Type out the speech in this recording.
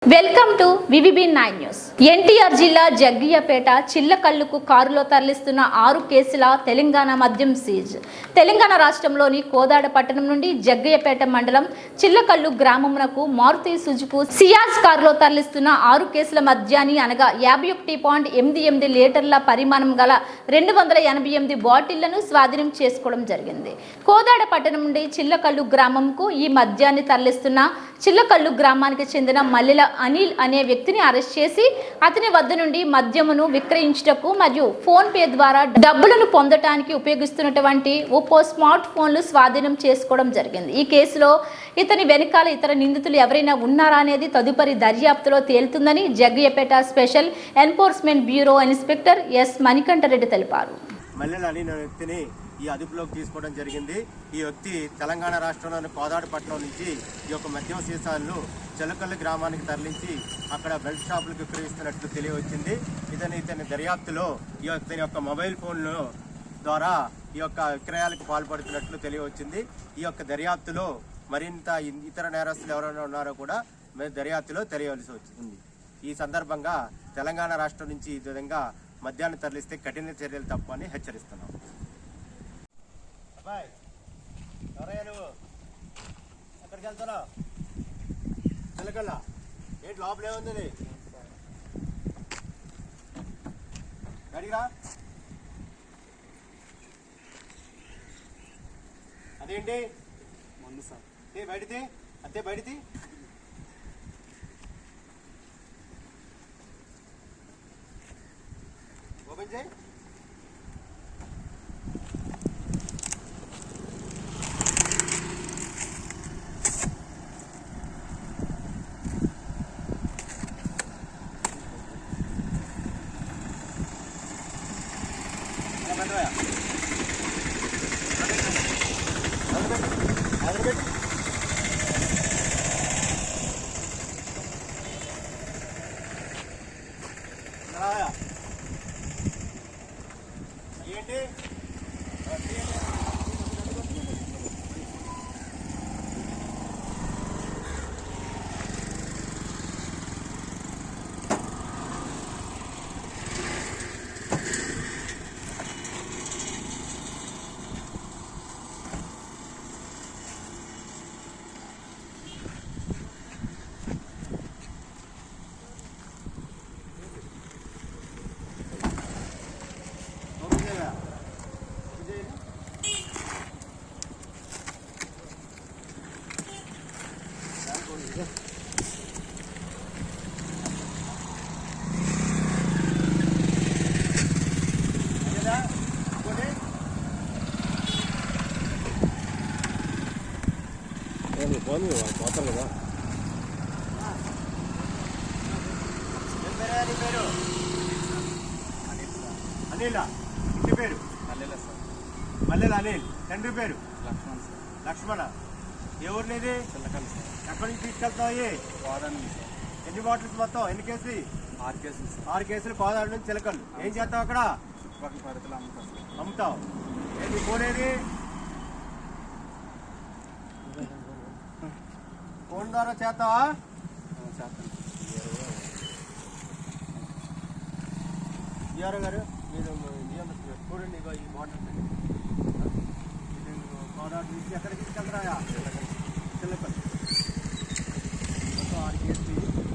Welcome to VVB nine news. NTR జిల్లా జగ్గియాపేట చిల్లకల్లుకు కారులో తరలిస్తున్న 6 కేసుల తెలంగాణ మద్యం సీజ్. తెలంగాణ రాష్ట్రంలోని కోదాడ పట్టణం నుండి జగ్గియాపేట మండలం చిల్లకల్లు గ్రామమునకు మారుతి సుజుకు సియాజ్ కారులో తరలిస్తున్న 6 కేసుల మద్యాన్ని అనగా 51.88 లీటర్ల పరిమాణం గల 288 బాటిళ్లను స్వాధీనం చేసుకోవడం జరిగింది. కోదాడ పట్టణం నుండి చిల్లకల్లు గ్రామంకు ఈ మద్యాన్ని తరలిస్తున్న చిల్లకల్లు గ్రామానికి చెందిన మల్లెల అనిల్ అనే వ్యక్తిని అరెస్ట్ చేసి అతని వద్ద నుండి మద్యమును విక్రయించుటకు మరియు ఫోన్ పే ద్వారా డబ్బులను పొందటానికి ఉపయోగిస్తున్నటువంటి ఒప్పో స్మార్ట్ ఫోన్లు స్వాధీనం చేసుకోవడం జరిగింది. ఈ కేసులో ఇతని వెనకాల ఇతర నిందితులు ఎవరైనా ఉన్నారా అనేది తదుపరి దర్యాప్తులో తేలుతుందని Jaggayyapeta special enforcement bureau inspector S Manikanta Reddy తెలిపారు. ఈ అదుపులోకి తీసుకోవడం జరిగింది. ఈ వ్యక్తి తెలంగాణ రాష్ట్రంలోని కోదాడ పట్టణం నుంచి ఈ యొక్క మద్యం సీసాలను చిల్లకల్లు గ్రామానికి తరలించి అక్కడ బెల్ట్ షాపులకు విక్రయిస్తున్నట్లు తెలియవచ్చింది. ఇతని దర్యాప్తులో ఇతని యొక్క మొబైల్ ఫోన్లు ద్వారా ఈ యొక్క విక్రయాలకు పాల్పడుతున్నట్లు తెలియవచ్చింది. ఈ యొక్క దర్యాప్తులో మరింత ఇతర నేరస్తులు ఎవరైనా ఉన్నారో కూడా దర్యాప్తులో తెలియవలసి వచ్చింది. ఈ సందర్భంగా తెలంగాణ రాష్ట్రం నుంచి ఈ విధంగా మద్యాన్ని తరలిస్తే కఠిన చర్యలు తప్పని హెచ్చరిస్తున్నాం. ఎవరయ్యా నువ్వు? ఎక్కడికి వెళ్తున్నావు? చిల్లకల్లా ఏంటి లోపల ఏముంది? గడిరా అదేంటి మందు సార్. బయటిది అంతే బయటిది ఓపెన్ చేయి. ఏంటి పోతారు కదా. పేరు అనిల్. ఇంటి పేరు మల్లెల అనిల్. తండ్రి పేరు లక్ష్మణ. ఏ ఊరు నీది? ఎక్కడి నుంచి తీసుకెళ్తావు? ఎన్ని బాటిల్స్ మొత్తం? ఎన్ని కేసులు? 6 కేసులు కోదాడ నుంచి చిలకలు. ఏం చేస్తావు అక్కడ? అమ్ముతావు. ఏంటి ఫోన్? ఏది ఫోన్ ద్వారా చేస్తావా? జిఆర్ గారు మీరు చూడండి. ఈ బాటిల్ కోదాడ నుంచి ఎక్కడికి తీసుకెళ్తారా? చిల్లకలు మొత్తం 6 కేసులు.